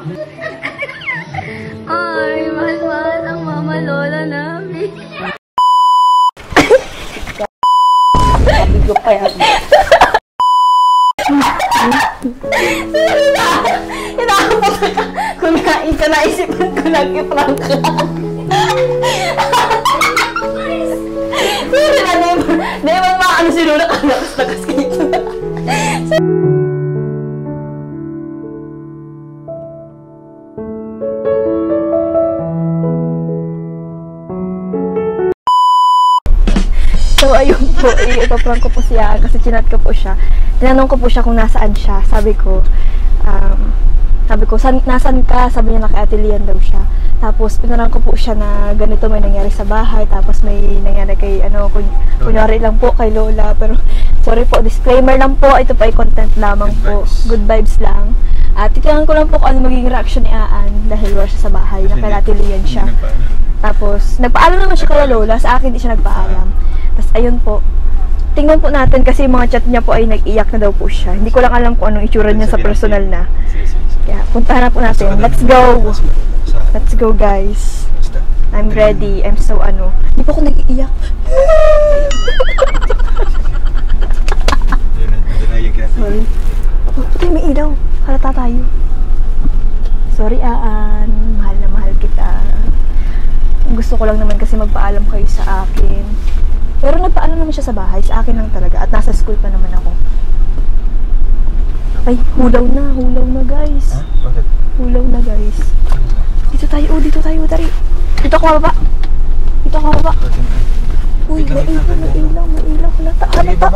Ay, mahal-mahal ang mama lola namin. Hindi ko pa yan. Kumain ka, naisipan ko nag-prank ka. Sorry na, naman maano si Lola ka nakas kita. So, ayun po, ipaprank ko po siya kasi chinat ko po siya. Tinanong ko po siya kung nasaan siya. Sabi ko, nasan ka? Sabi niya naka-atelier daw siya. Tapos, pinarang ko po siya na ganito may nangyari sa bahay. Tapos, may nangyari kay, kunyari lang po kay Lola. Pero, sorry po, disclaimer lang po. Ito pa ay content lamang po. Good vibes lang. At titingnan ko lang po kung ano magiging reaction ni Aan dahil wala siya sa bahay. Naka-atelier siya. Tapos, nagpaalam naman siya kay Lola. Sa akin, di siya nagpaalam. Tapos, ayun po. Tingnan po natin kasi yung mga chat niya po ay nag-iyak na daw po siya. Hindi ko lang alam kung anong itsura niya sa personal na. Kaya, puntahan na po natin. Let's go! Let's go, guys. I'm ready. I'm so Hindi pa ako nag-iiyak. Sorry. Oh, patay, may ilaw. Halata tayo. Sorry, Aan. Mahal na mahal kita. Gusto ko lang naman kasi magpaalam kayo sa akin. Pero nagpaalam naman siya sa bahay. Sa akin lang talaga. At nasa school pa naman ako. Ay, hulaw na guys. Bakit? Hulaw na guys. Dito tayo, dari. Dito ako mababa. Uy, may ilaw. Halata.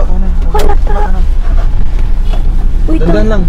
Wait lang.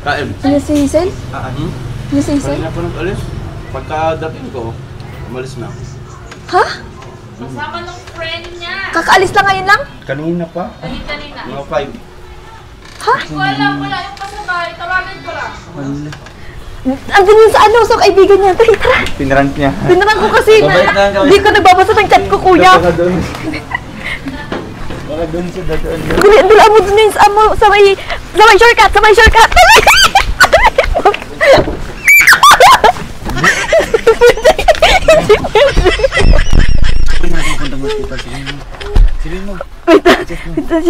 Kain. Ano si Hazel? Ano si Hazel? Kanina po nag-alis. Pagka-dating ko, umalis na. Ha? Kasama ng friend niya. Kakaalis lang ngayon lang? Kanina pa? Kanina. Mga 5. Ha? Wala yung kasabay. Tawagan ko lang. Andun yun sa sa kaibigan niya. Tara. Pinarant niya. Pinarang ko kasi hindi ko nagbabasa ng chat ko, kuya. Baka doon siya dadaan. Dula mo dun yun sa may shortcut. Wait,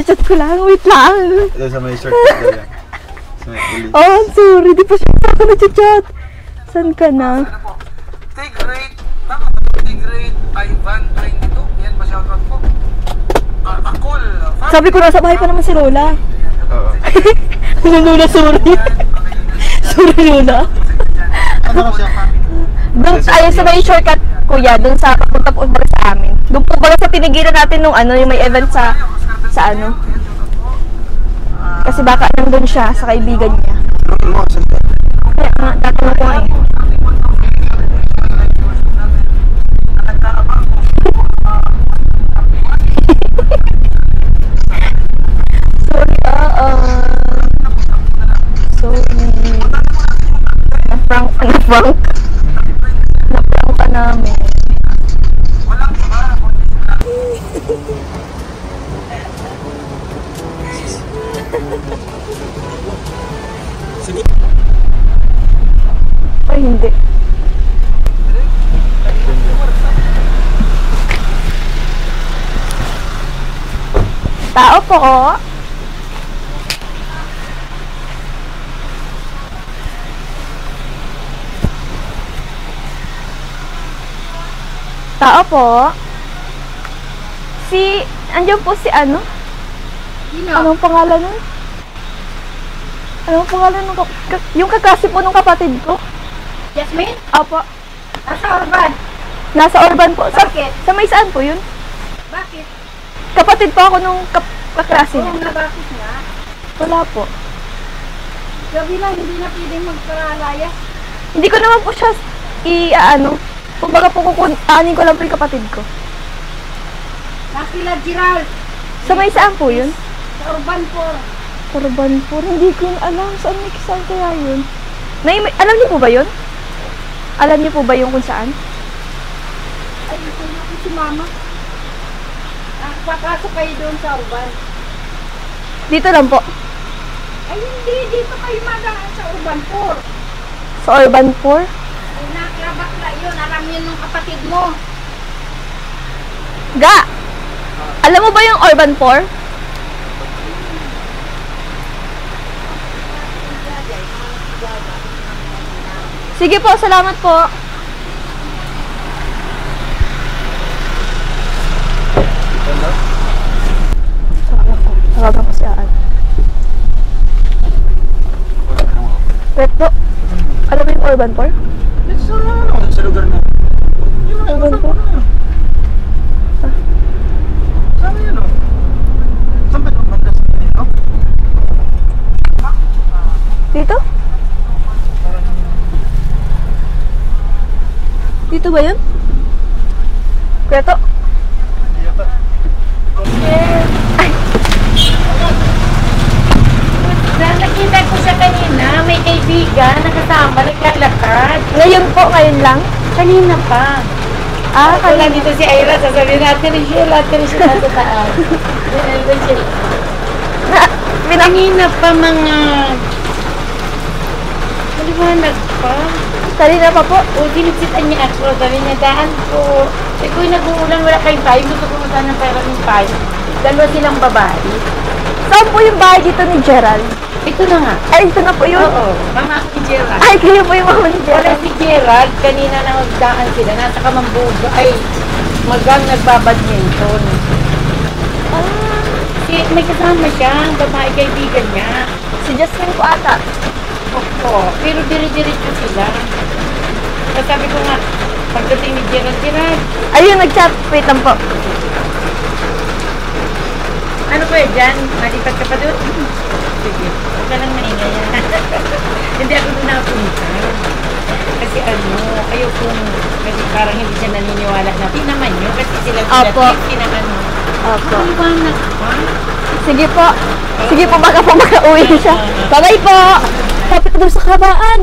chat ko lang. Wait lang. Ito sa may shortcut na yan. Sa may ulit. Oh, sorry. Di pa siya ako nag-chat. Saan ka na? Take grade. Ivan 22. Yan ba shoutout po? Akol. Sabi ko nasa bahay pa naman si Lola. Oo. Lola, sorry. Sorry, Lola. Ano ko siya? Doon tayo sa may shortcut, kuya. Doon sa papunta po baga sa amin. Doon po baga sa tinigilan natin nung yung may event sa Kasi baka nandun siya sa kaibigan niya. Kaya nga, tatanong ko nga eh. Sorry, na-prank ka namin. Ay, hindi. Tao po. Tao po. Andiyan po si Anong pangalan nun? Anong pangalan nung yung kaklase po nung kapatid ko? Jasmine? Opo. Nasa Urban. Nasa Urban po. Bakit? Sa may saan po yun? Bakit? Kapatid po ako nung kaklase niya. Oo nga, bakit nga? Wala po. Gabi lang, hindi na pwedeng magkaralaya. Hindi ko naman po siya kumbaga po aanin ko lang po yung kapatid ko. Nakila Gerald. Sa may saan po yun? Sa Urban 4. Urban 4, hindi ko alam. Saan kaya yun? Alam niyo po ba yun? Alam niyo po ba yung kung saan? Ay, ito na po si Mama. Papasok kayo doon sa Urban. Dito lang po. Ay, hindi. Dito kayo magaan sa Urban 4. Sa Urban 4? Ay, naklabakla yun. Alam yun ng kapatid mo. Ga! Alam mo ba yung Urban 4? Sige po, salamat po. Tawagan ko si Aan. Wait po. Alam mo yung Urban 4? Sa lugar na. Urban 4? Saan yan, oh? Saan ba yung banda sa dito? Dito? Dito ba yun? Kweto? Ay! Nakita ko siya kanina. May kaibigan nakasama, naglalakad. Ngayon po, ngayon lang? Kanina pa. Kanina. Dito si Ira, sasabihin natin rin siya sa taas. Kanina pa mga... Maliwanag pa. Kanina pa po? O, dinisitan niya ako. Sabi niya, daan po. Sabi ko, nag-uulan, wala kayong payo. Gusto ko sana ng pera ng payo. Dalawa silang babae. Saan po yung bahay dito ni Gerald? Ito na nga. Ay, ito na po yun? Oo, mama ako ni Gerald. Ay, kayo po yung mama ni Wala Gerald. si Gerald, kanina na magdaan sila. Nasa Kamambuga, ay, nagbabadminton. May kasama siya, ang babae kaibigan niya. Si Jasmine po ata. Oo, pero diri-diretso sila. Tapos sabi ko nga, pagdating ni Gerald, Ayun, nag-chat. Wait lang po. ano ba dyan? Malipat ka pa doon? Sige, huwag ka lang maingay yan. Hindi ako doon napunta. Kasi ayokong, kasi parang hindi siya naniniwala na, di naman yun, kasi sila Opo. Opo. Maliwanag pa. Sige po. Sige po, baka po makauwi siya. Bye-bye po! Sabi ko doon sa kabaan.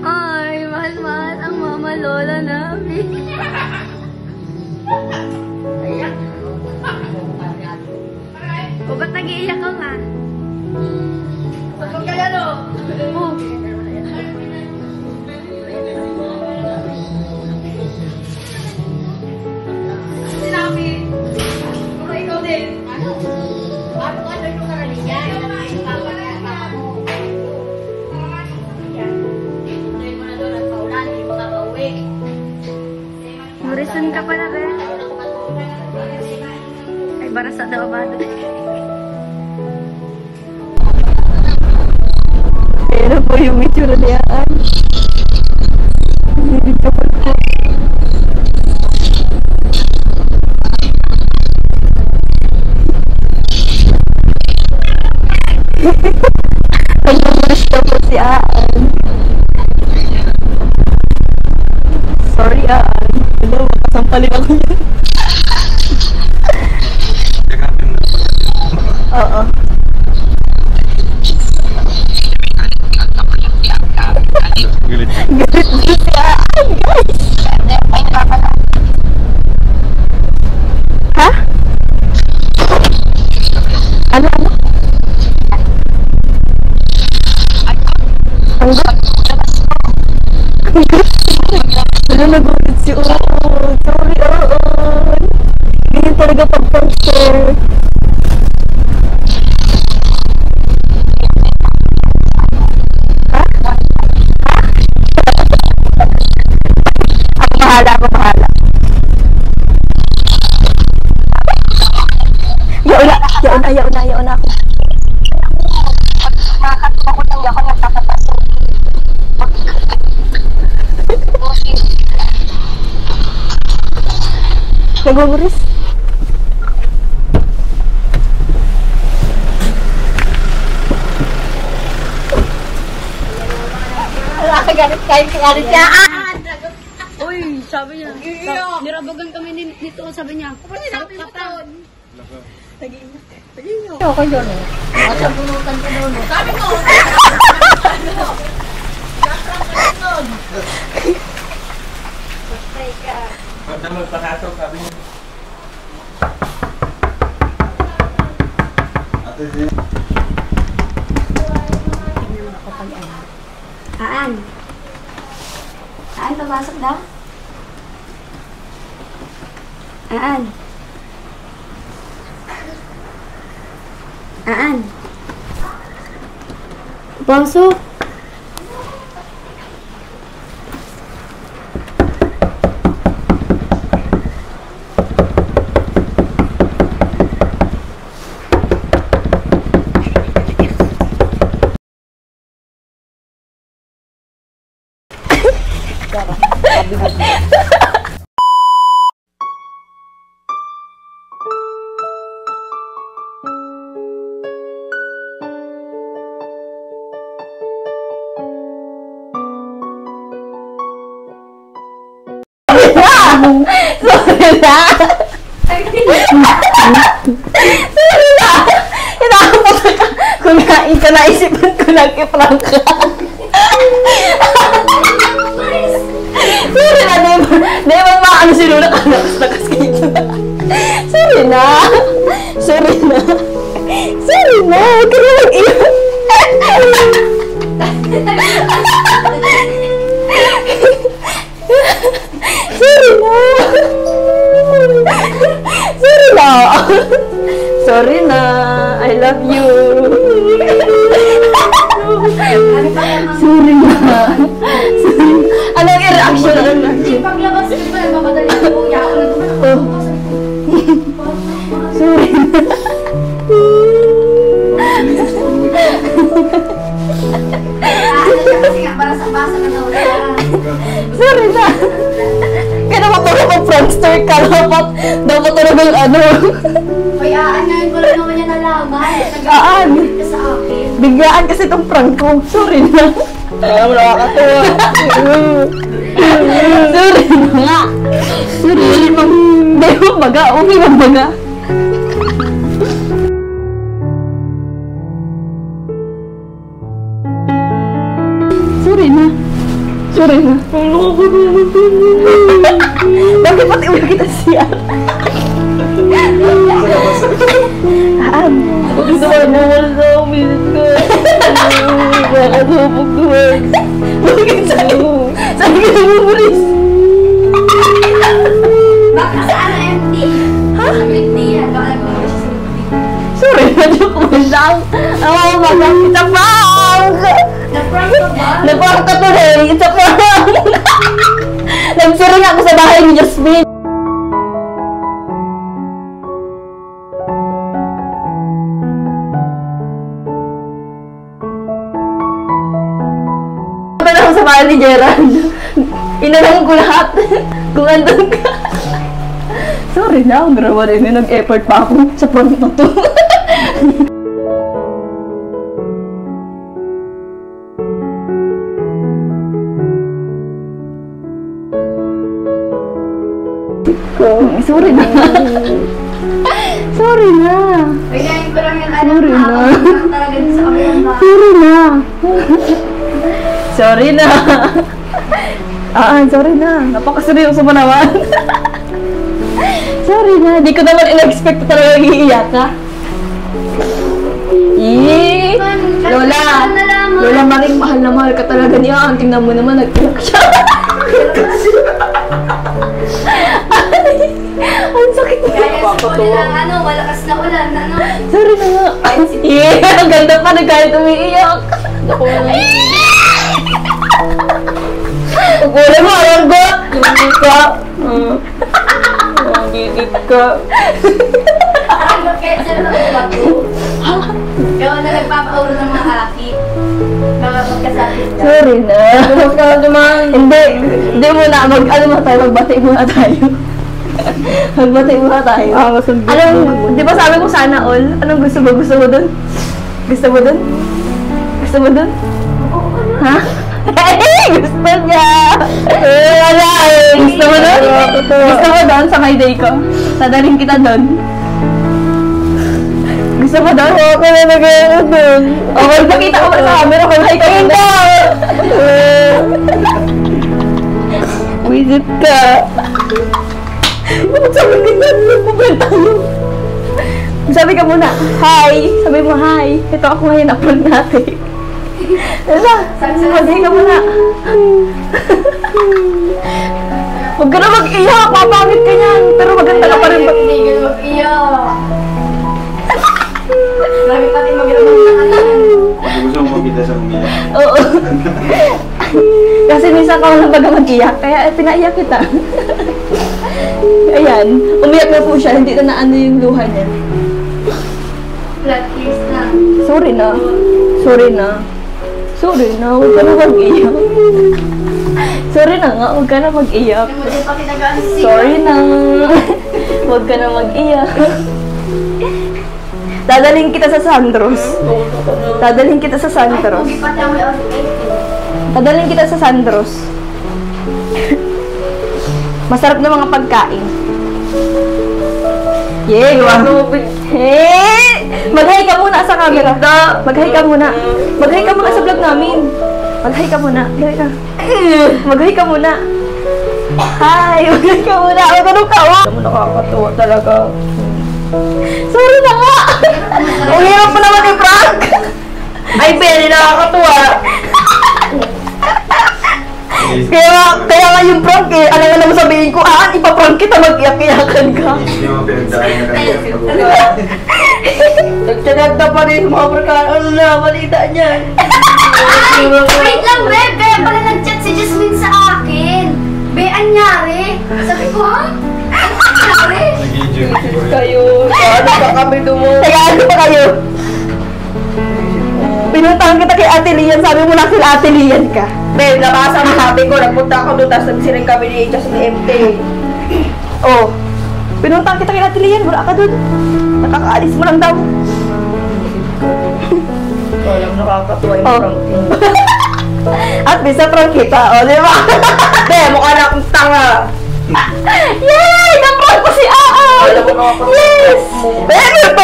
Ay, mahal-mahal ang mama lola namin. Ayak. O, ba't nag-iiyak ka nga? Huwag ka lalo. Oh. Sinabi. Pero ikaw din. Ano? Bakit ano yung karaling yan? Murisan ka pala, be. Ay, barasa daw ba? Pero po yung itsura niyaan. Hindi ka po po. Nagmamulis ka po si Aan. Sorry, Aan. Hello, kasampalin ako niya. Oo. Galit. Galit na si Aan, guys. Ha? Ano? Ang ano nagulit si Oon? Sorry, Oon. Ganyan talaga pag-prankster. Ha? Ha? Ako bahala. Yaon na ako. Nagwawaris? Galit siya. Uy, sabi niya. Nirabagan kami nito, sabi niya. Sarap ka pa. Okay yun eh. Masabunutan ka doon. Sabi ko. Pagka magpakasok, sabi niya. Ate Zin. Aan. Aan, papasok daw. Aan. Aan. Pasok. Sorry na! Hinakapot ka. Kumain ka, naisipan ko lang i-prank ka. Sorry na, di ba maano si Luna ka nakas kayo. Sorry na. Sorry na. Sorry na. Huwag ka na mag-iwan. Sorry na. Sorry na. Sorry na. I love you. Sorry na. Sorry. Anong reaction? Anong reaction? Paglabas ko pa, mamadali ko. Yaon ko na. Sorry na. Kasi nga, para sa basa na daw. Sorry na. Kaya naman tulog ang prankster ka. Dapat tulog yung ano. Uy, Aan, ngayon ko lang naman yan nalaman. Aan. Nag-update ka sa akin. Biglaan kasi itong prank ko. Sorry na. Kaya mo nakakatawa. Sorry na nga. Sorry. Hindi mo baga. Okay mo baga. Sorry na. Sorry na. Bakit pati ulo kita siya? Aan. Ito na wala sa umilit ko. Nakasubog doon. Bakit sa'yo? Saan ka namubulis? Baka saan ang MT? Ha? MT yan. Baka nag-update siya sa MT. Sorry na, joke mo lang. Oo, mga kita prank! Na-prank ka ba? Nag-prank ka tuloy, it's a prank! Nagsiring ako sa bahay ni Jasmine. sa bahay ni Gerald. Inanong ko lahat. Kung andun ka. Sorry na, ang grawa rin. Nag-effort pa ako sa prank na to. Sorry na. Sorry na. Bigyan ko lang yung Sorry na. talaga dun sa kabilang bahay. Sorry na. Sorry na. Sorry na. Napakaseryoso mo naman. Sorry na. Di ko naman in-expect talaga iiyak ka. Lola. Lola Maring, mahal na mahal ka talaga niya. Tingnan mo naman, nag-iyak siya. Ang sakit na. Kaya sa nilang malakas na ulan, Sorry na nga. Ang ganda pa na kahit umiiyak. Ako na. Pagkulay mo, alam ko. Gigit ka. Gigit ka. Ang kaya sila na umato. Kaya na nagpapauro ng mga akit. Mga magkasakit ka. Sorry na. Hindi muna. Magbati muna tayo. Magbati muna tayo. Di ba sabi ko sana all? Anong gusto mo? Gusto mo dun? Gusto mo dun? Gusto mo dun? Ha? Gusto niya! Gusto mo dun? Gusto mo dun sa my day ko? Sadaling kita dun? Gusto mo dun? Oo, kaya nag-iingat dun. Okay, pakita ko ba sa camera kung hay ka muna? Visit ka. Bakit sabi ka na? Nagpapal tayo. Sabi ka muna, hi! Sabi mo, hi! Ito ako ngayon, upload natin. Hala, mag-hi ka muna. Huwag ka na mag-iyak, papangit ka niyan. Pero maganda ka pa rin. Hindi ka na mag-iyak. Marami pati mag-iyak na kanan. Gusto mo makita sa umiyak. Oo. Kasi minsan ka lang baga mag-iyak, kaya pinaiyak kita. Ayan, umiyak na po siya, hindi na naano yung luha niya. Flat ears na. Sorry na. Sorry na. Sorry na, huwag ka na mag-iyak. Sorry na nga, huwag ka na mag-iyak. Hindi pa kinagasin. Sorry na. Huwag ka na mag-iyak. Dadaling kita sa Sandros. Dadaling kita sa Sandros. Hindi pa tayo may outfit. Dadaling kita sa Sandros. Masarap na mga pagkain. Yay! Hey! Mag-hi ka muna sa camera. Mag-hi ka muna. Mag-hi ka muna sa vlog namin. Mag-hi ka muna. Mag-hi ka muna. Hi! Mag-hi ka muna. Ay, ganun ka, oh! Nakakatuwa talaga. Sorry na nga! Ang hirap pa naman yung prank! Ay, Benny, nakakatuwa. Kaya nga yung prank eh. Alam nga naman sabihin ko, ipaprank kita, mag-iyak-iyakan ka. Hindi mo pinagdaan na kanina. Nagtsanag na pa rin mga prank. Ano na, balita niyan. Ay! Wait lang, bebe! Pala nag-chat si Jasmine sa akin. Be, anyari? Sabi ko, ha? Anyari? Kayo. Ano pa kami dumo? Kaya ano pa kayo? Pinuntahan kita kay Ate Lian. Sabi mo na sila Ate Lian ka. Babe, nabasa mo sabi ko. Nagpunta ako doon. Tapos nagsiring kami ni Jasmine MT. Oh. Pinuntahan kita kay Ate Lian. Wala ka doon. Nakakaalis mo lang daw. Walang nakakatuwa yung pranking. At least sa prank kita. O, di ba? Be, mukha na akong tanga. Yay! Namprank ko si Aan! Yes! Babe,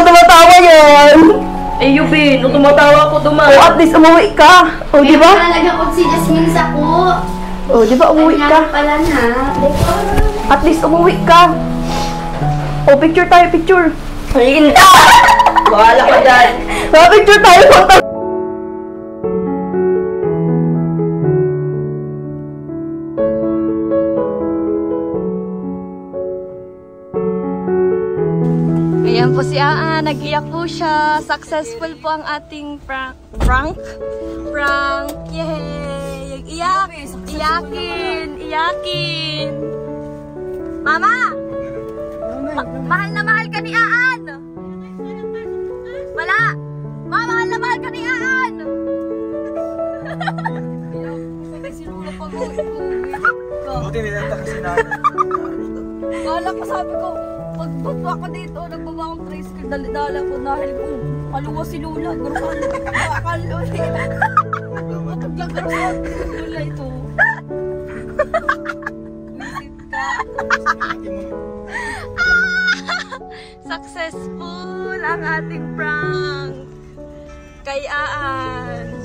tumatawa yan. Eh, Yubin, nung tumatawa ko dumaan. Oh, at least umuwi ka. Oh, di ba? Kaya nalagyan si Jasmine sa ko. Oh, di ba umuwi ka? Pala na. At least umuwi ka. Oh, picture tayo, picture. Ayun ka! Bahala ka dyan. Picture tayo. Ayan po si Aan, nag-iyak po siya. Successful po ang ating prank. Yay! Iyak! Iyakin! Mama! Mahal na mahal ka ni Aan! Wala! Mahal na mahal ka ni Aan! Buti nilanta kasi namin. Kala ko sabi ko, pagbaba ko dito, nagbaba akong tricycle, dali-dala ko dahil kung kaluwa si Lula, guruhan, bakal ulit. Mapaglagaro sa Lula ito. Visit ka. Successful ang ating prank kay Aan.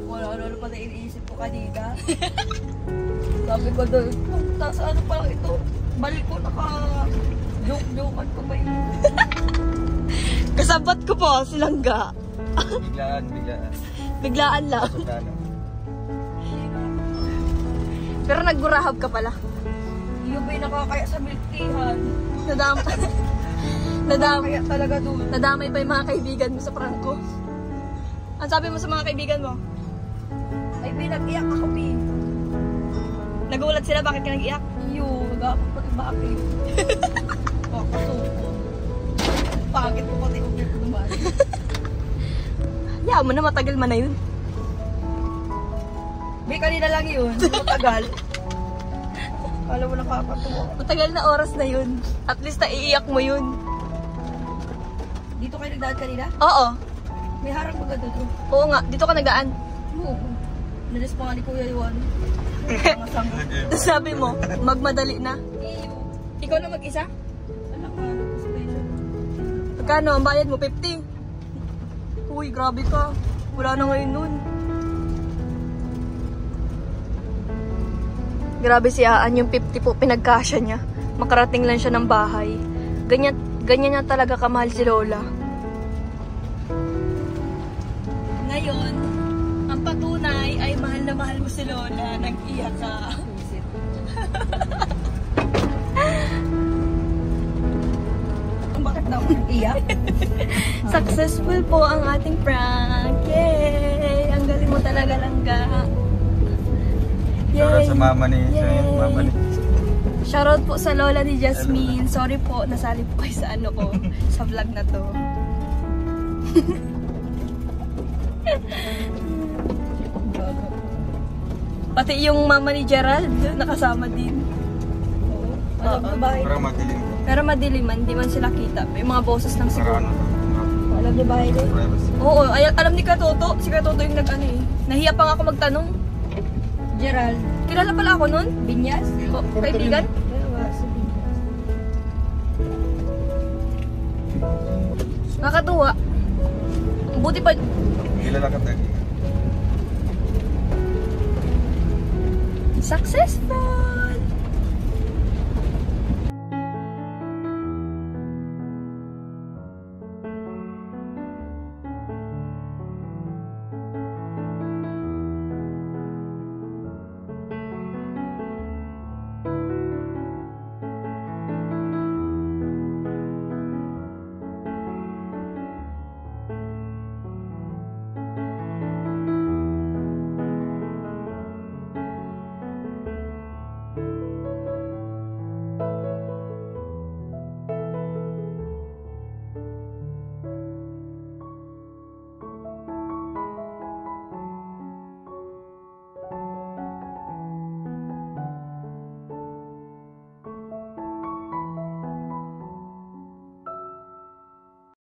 Wala pa na iniisip ko kanina. Sabi ko doon, tapos ano pa lang ito, balik ko naka-joke-jokean ko ba yun? Kasabat ko po si Langga. Biglaan. Biglaan lang. Pero naggurahab ka pala. Yung ba'y nakakaya sa miltihan? Nadamay Talaga doon. Nadamay pa yung mga kaibigan mo sa prank ko. Ang sabi mo sa mga kaibigan mo? Ay, pinag-iyak ako, Pi. Nagulat sila, bakit ka nag-iyak? Iyo, nag-aapot pati bakit. Kakasuko. Pagit ko pati ulit ko naman. Yaman mo na, matagal man na yun. May kanina lang yun. Matagal. Kala mo nakakatuwa. Matagal na oras na yun. At least naiiyak mo yun. Dito kayo nagdaan kanina? Oo. May harang mga doon. Oo nga, dito ka nagdaan. Oo. Nalis pa nga ni Kuya Iwan. Mga sango. Tapos sabi mo, magmadali na. Iyo. Ikaw na mag-isa? Alam nga, special. Magkano? Ang bayad mo, 50. Uy, grabe ka. Wala na ngayon nun. Grabe si Aan, yung 50 po, pinagkasya niya. Makarating lang siya ng bahay. Ganyan niya talaga kamahal si Lola. Ngayon, ang patunay ay mahal na mahal mo si Lola. Nag-iyak ka. Bakit daw nag-iyak? Successful po ang ating prank. Yay! Ang galing mo talaga, Langga. Shoutout sa mama ni Yay! Shoutout po sa lola ni Jasmine. Sorry po, nasali po kayo sa ano ko, sa vlog na to. Pati yung mama ni Gerald, nakasama din. Alam ko ba? Parang madilim. Pero madiliman, di man sila kita. May mga boses lang siguro. Parang ano. Alam niyo ba yun? Privacy. Oo, alam ni Katoto. Si Katoto yung nag-ano eh. Nahiya pa nga ako magtanong. Gerald. Kilala pala ako nun? Binyas? Kaibigan? Dalawa, si Binyas. Nakakatuwa. Buti pa. Kilala ka tayo. Successful!